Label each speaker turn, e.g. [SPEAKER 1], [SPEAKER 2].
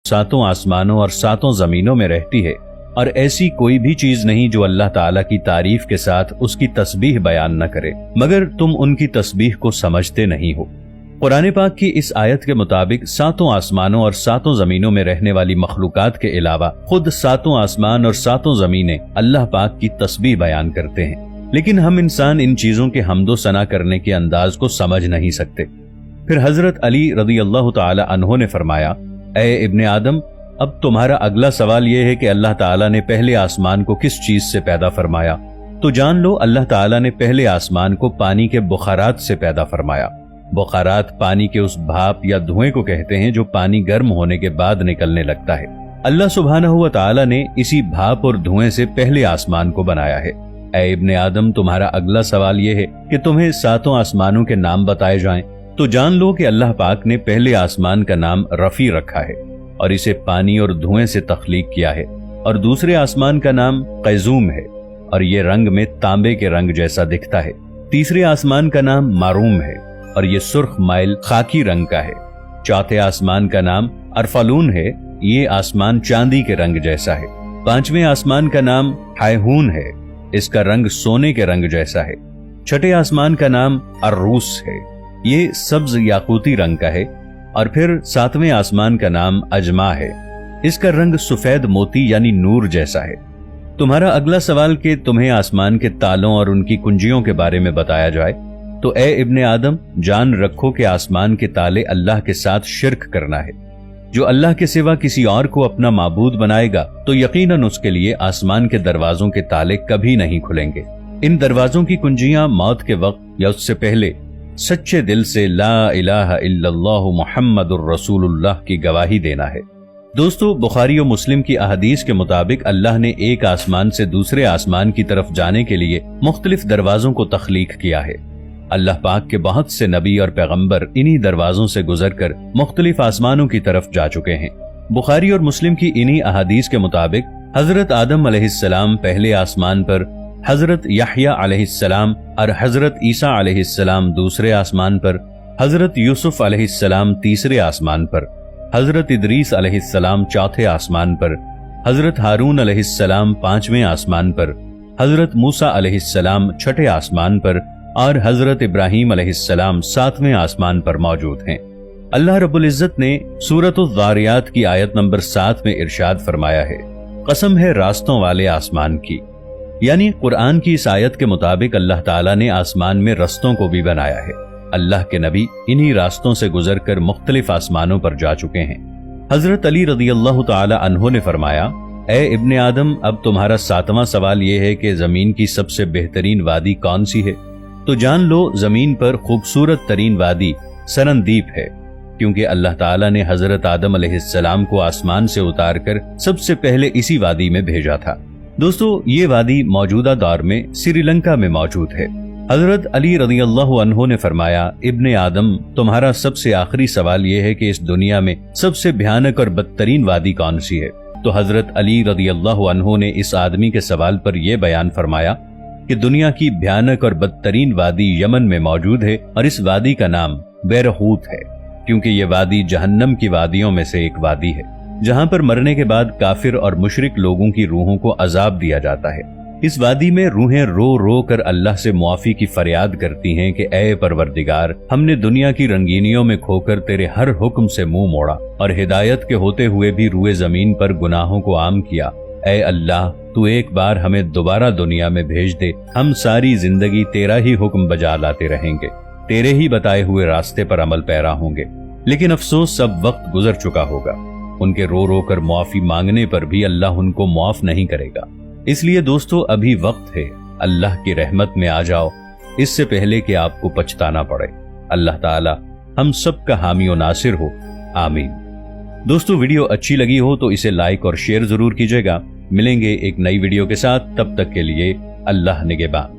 [SPEAKER 1] सातों आसमानों और सातों जमीनों में रहती है, और ऐसी कोई भी चीज नहीं जो अल्लाह ताला की तारीफ के साथ उसकी तस्बीह बयान न करे, मगर तुम उनकी तस्बीह को समझते नहीं हो। कुरान पाक की इस आयत के मुताबिक सातों आसमानों और सातों जमीनों में रहने वाली मखलूकात के अलावा खुद सातों आसमान और सातों जमीनें अल्लाह पाक की तस्बीह बयान करते हैं, लेकिन हम इंसान इन चीजों के हम्दो सना करने के अंदाज को समझ नहीं सकते। फिर हजरत अली रज़ी अल्लाह ताला अन्हो ने फरमाया, ए इब्ने आदम, अब तुम्हारा अगला सवाल यह है कि अल्लाह ताला ने पहले आसमान को किस चीज से पैदा फरमाया। तो जान लो, अल्लाह ताला ने पहले आसमान को पानी के बुखारात से पैदा फरमाया। बुखारात पानी के उस भाप या धुएं को कहते हैं जो पानी गर्म होने के बाद निकलने लगता है। अल्लाह सुब्हानहू व तआला ने इसी भाप और धुएं से पहले आसमान को बनाया है। ऐ इब्ने आदम, तुम्हारा अगला सवाल यह है कि तुम्हें सातों आसमानों के नाम बताए जाएं। तो जान लो कि अल्लाह पाक ने पहले आसमान का नाम रफी रखा है और इसे पानी और धुएं से तख्लीक किया है, और दूसरे आसमान का नाम कैजूम है और ये रंग में तांबे के रंग जैसा दिखता है। तीसरे आसमान का नाम मारूम है और ये सुर्ख माइल खाकी रंग का है। चौथे आसमान का नाम अरफालून है, ये आसमान चांदी के रंग जैसा है। पांचवें आसमान का नाम हायहून है, इसका रंग सोने के रंग जैसा है। छठे आसमान का नाम अर्रूस है, ये सब्ज याकूती रंग का है। और फिर सातवें आसमान का नाम अजमा है, इसका रंग सफेद मोती यानी नूर जैसा है। तुम्हारा अगला सवाल कि तुम्हें आसमान के तालों और उनकी कुंजियों के बारे में बताया जाए, तो ए इब्ने आदम, जान रखो कि आसमान के ताले अल्लाह के साथ शिर्क करना है। जो अल्लाह के सिवा किसी और को अपना माबूद बनाएगा तो यकीनन उसके लिए आसमान के दरवाजों के ताले कभी नहीं खुलेंगे। इन दरवाजों की कुंजियां मौत के वक्त या उससे पहले सच्चे दिल से ला इलाहा इल्लल्लाहु मुहम्मदुर रसूलुल्लाह की गवाही देना है। दोस्तों, बुखारी और मुस्लिम की अहदीस के मुताबिक अल्लाह ने एक आसमान से दूसरे आसमान की तरफ जाने के लिए मुख्तलिफ दरवाजों को तख्लीक किया है। अल्लाह पाक के बहुत से नबी और पैगंबर इन्हीं दरवाजों से गुजरकर मुख्तलिफ आसमानों की तरफ जा चुके हैं। बुखारी और मुस्लिम की इन्हीं अहादीस के मुताबिक हजरत आदम अलैहिस्सलाम पहले आसमान पर, हजरत याह्या अलैहिस्सलाम और हजरत ईसा अलैहिस्सलाम दूसरे आसमान पर, हजरत यूसुफ अलैहिस्सलाम तीसरे आसमान पर, हजरत इदरीस अलैहिस्सलाम चौथे आसमान पर, हजरत हारून अलैहिस्सलाम पांचवें आसमान पर, हजरत मूसा अलैहिस्सलाम छठे आसमान पर और हजरत इब्राहीम अलैहिस्सलाम सातवें आसमान पर मौजूद हैं। अल्लाह रब्बुल इज्जत ने सूरत-उज़-ज़ारियात की आयत नंबर 7 में इरशाद फरमाया है, कसम है रास्तों वाले आसमान की। यानी कुरान की इस आयत के मुताबिक अल्लाह ताला ने आसमान में रस्तों को भी बनाया है। अल्लाह के नबी इन्हीं रास्तों से गुजरकर मुख्तलिफ आसमानों पर जा चुके हैं। हजरत अली रज़ियल्लाहु ताला अन्हो ने फरमाया, ए इब्ने आदम, अब तुम्हारा सातवां सवाल यह है कि जमीन की सबसे बेहतरीन वादी कौन सी है। तो जान लो, जमीन पर खूबसूरत तरीन वादी सरनदीप है, क्योंकि अल्लाह ताला ने हजरत आदम अलैहिस्सलाम को आसमान से उतारकर सबसे पहले इसी वादी में भेजा था। दोस्तों, ये वादी मौजूदा दौर में श्रीलंका में मौजूद है। हजरत अली रज़ियल्लाहु अन्हो ने फरमाया, इब्ने आदम, तुम्हारा सबसे आखिरी सवाल यह है कि इस दुनिया में सबसे भयानक और बदतरीन वादी कौन सी है। तो हजरत अली रज़ियल्लाहु अन्हो ने इस आदमी के सवाल पर यह बयान फरमाया कि दुनिया की भयानक और बदतरीन वादी यमन में मौजूद है और इस वादी का नाम बैरहूत है, क्योंकि ये वादी जहन्नम की वादियों में से एक वादी है, जहां पर मरने के बाद काफिर और मुशरिक लोगों की रूहों को अजाब दिया जाता है। इस वादी में रूहें रो रो कर अल्लाह से मुआफी की फरियाद करती हैं कि ऐ परवरदिगार, हमने दुनिया की रंगीनियों में खोकर तेरे हर हुक्म से मुंह मोड़ा और हिदायत के होते हुए भी रूए जमीन पर गुनाहों को आम किया। ऐ अल्लाह, तू एक बार हमें दोबारा दुनिया में भेज दे, हम सारी जिंदगी तेरा ही हुक्म बजा लाते रहेंगे, तेरे ही बताए हुए रास्ते पर अमल पैरा होंगे। लेकिन अफसोस, सब वक्त गुजर चुका होगा। उनके रो रो कर मुआफी मांगने पर भी अल्लाह उनको मुआफ नहीं करेगा। इसलिए दोस्तों, अभी वक्त है, अल्लाह की रहमत में आ जाओ, इससे पहले कि आपको पछताना पड़े। अल्लाह ताला हम सब का हामी और नासिर हो, आमीन। दोस्तों, वीडियो अच्छी लगी हो तो इसे लाइक और शेयर जरूर कीजिएगा। मिलेंगे एक नई वीडियो के साथ, तब तक के लिए अल्लाह निगहबान।